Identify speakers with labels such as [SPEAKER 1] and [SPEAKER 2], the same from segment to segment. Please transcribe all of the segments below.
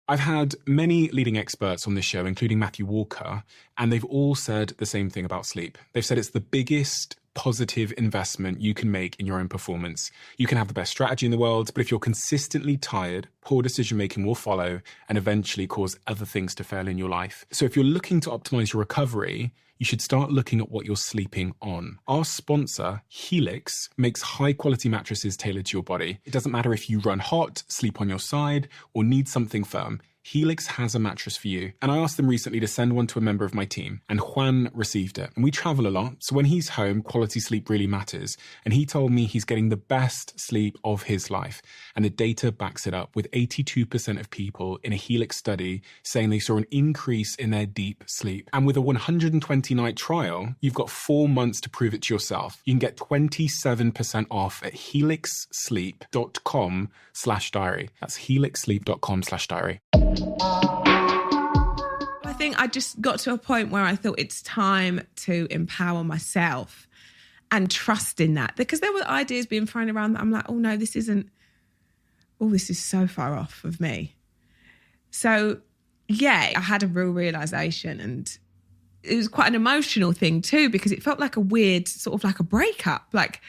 [SPEAKER 1] I've had many leading experts on this show, including Matthew Walker, and they've all said the same thing about sleep. They've said it's the biggest positive investment you can make in your own performance. You can have the best strategy in the world, but if you're consistently tired, poor decision-making will follow and eventually cause other things to fail in your life. So if you're looking to optimize your recovery, you should start looking at what you're sleeping on. Our sponsor, Helix, makes high-quality mattresses tailored to your body. It doesn't matter if you run hot, sleep on your side, or need something firm. Helix has a mattress for you. And I asked them recently to send one to a member of my team, and Juan received it. And we travel a lot, so when he's home, quality sleep really matters. And he told me he's getting the best sleep of his life. And the data backs it up, with 82% of people in a Helix study saying they saw an increase in their deep sleep. And with a 120-night trial, you've got 4 months to prove it to yourself. You can get 27% off at helixsleep.com/diary. That's helixsleep.com/diary.
[SPEAKER 2] I think I just got to a point where I thought it's time to empower myself and trust in that, because there were ideas being thrown around that I'm like, oh no, this is so far off of me. So yeah, I had a real realization, and it was quite an emotional thing too, because it felt like a weird sort of like a breakup. Like,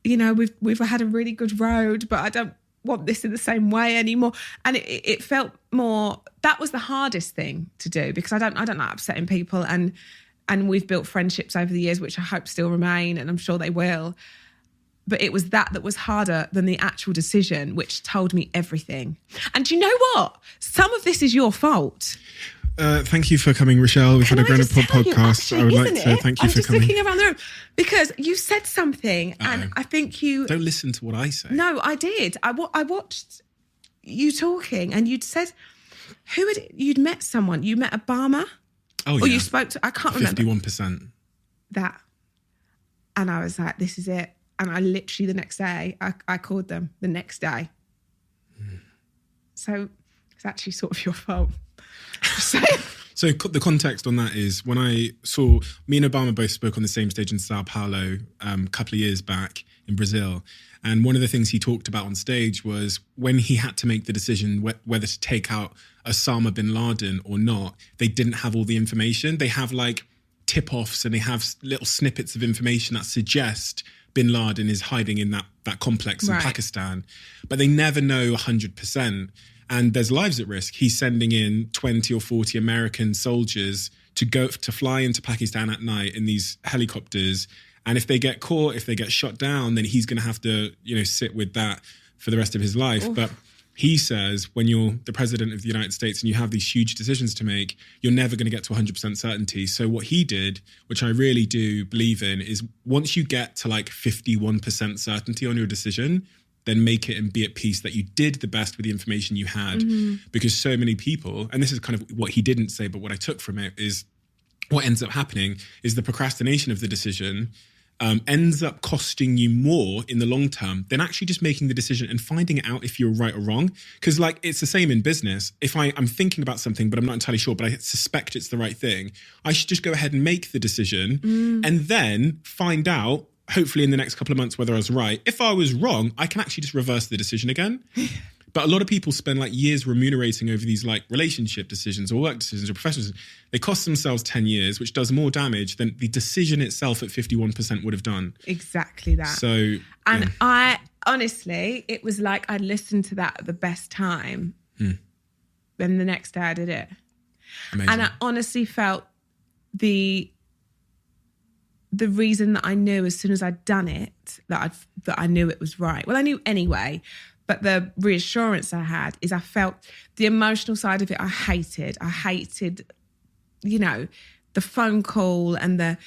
[SPEAKER 2] you know, we've had a really good road, but I don't want this in the same way anymore. And it felt more, that was the hardest thing to do, because I don't like upsetting people, and we've built friendships over the years, which I hope still remain, and I'm sure they will. But it was that was harder than the actual decision, which told me everything. And do you know what? Some of this is your fault.
[SPEAKER 3] Thank you for coming, Rochelle. We've had a Grown Up podcast. I would like to thank you for coming.
[SPEAKER 2] I'm just looking around the room because you said something, and I think you...
[SPEAKER 3] Don't listen to what I say.
[SPEAKER 2] No, I did. I watched you talking, and you'd said, you'd met someone. You met Obama?
[SPEAKER 3] Oh, yeah.
[SPEAKER 2] Or you spoke to... I can't remember.
[SPEAKER 3] 51%.
[SPEAKER 2] That. And I was like, this is it. And I literally the next day, I called them the next day. So it's actually sort of your fault.
[SPEAKER 3] So the context on that is, when I saw, me and Obama both spoke on the same stage in Sao Paulo a couple of years back in Brazil. And one of the things he talked about on stage was when he had to make the decision whether to take out Osama bin Laden or not, they didn't have all the information. They have like tip-offs, and they have little snippets of information that suggest bin Laden is hiding in that complex in Pakistan. But they never know 100%. And there's lives at risk. He's sending in 20 or 40 American soldiers to fly into Pakistan at night in these helicopters. And if they get caught, if they get shot down, then he's going to have to, sit with that for the rest of his life. Oof. But he says, when you're the president of the United States and you have these huge decisions to make, you're never going to get to 100% certainty. So what he did, which I really do believe in, is once you get to like 51% certainty on your decision, then make it and be at peace that you did the best with the information you had. Mm-hmm. Because so many people, and this is kind of what he didn't say, but what I took from it is what ends up happening is the procrastination of the decision ends up costing you more in the long term than actually just making the decision and finding out if you're right or wrong. Because like, it's the same in business. If I'm thinking about something, but I'm not entirely sure, but I suspect it's the right thing, I should just go ahead and make the decision and then find out, hopefully in the next couple of months, whether I was right. If I was wrong, I can actually just reverse the decision again. But a lot of people spend like years remunerating over these like relationship decisions or work decisions or professional decisions. They cost themselves 10 years, which does more damage than the decision itself at 51% would have done.
[SPEAKER 2] Exactly that.
[SPEAKER 3] So,
[SPEAKER 2] and yeah. I honestly, it was like I listened to that at the best time. Then the next day I did it.
[SPEAKER 3] Amazing.
[SPEAKER 2] And I honestly felt the reason that I knew as soon as I'd done it, that I knew it was right. Well, I knew anyway, but the reassurance I had is I felt the emotional side of it I hated. I hated, the phone call and the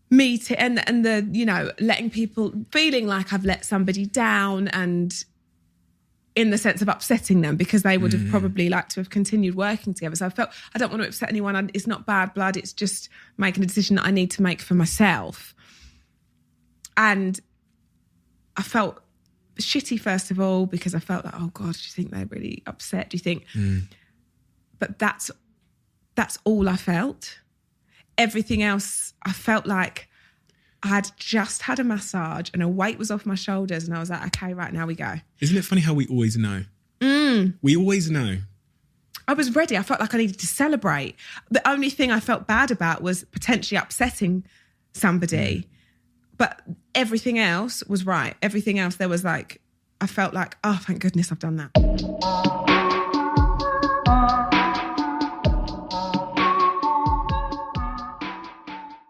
[SPEAKER 2] meeting and the, letting people, feeling like I've let somebody down, and in the sense of upsetting them, because they would have probably liked to have continued working together. So I felt I don't want to upset anyone. It's not bad blood. It's just making a decision that I need to make for myself. And I felt shitty, first of all, because I felt like, oh God, do you think they're really upset? Do you think? But that's all I felt. Everything else, I felt like I had just had a massage and a weight was off my shoulders, and I was like, okay, right, now we go.
[SPEAKER 3] Isn't it funny how we always know? We always know.
[SPEAKER 2] I was ready. I felt like I needed to celebrate. The only thing I felt bad about was potentially upsetting somebody. But everything else was right. Everything else, there was like, I felt like, oh, thank goodness I've done that.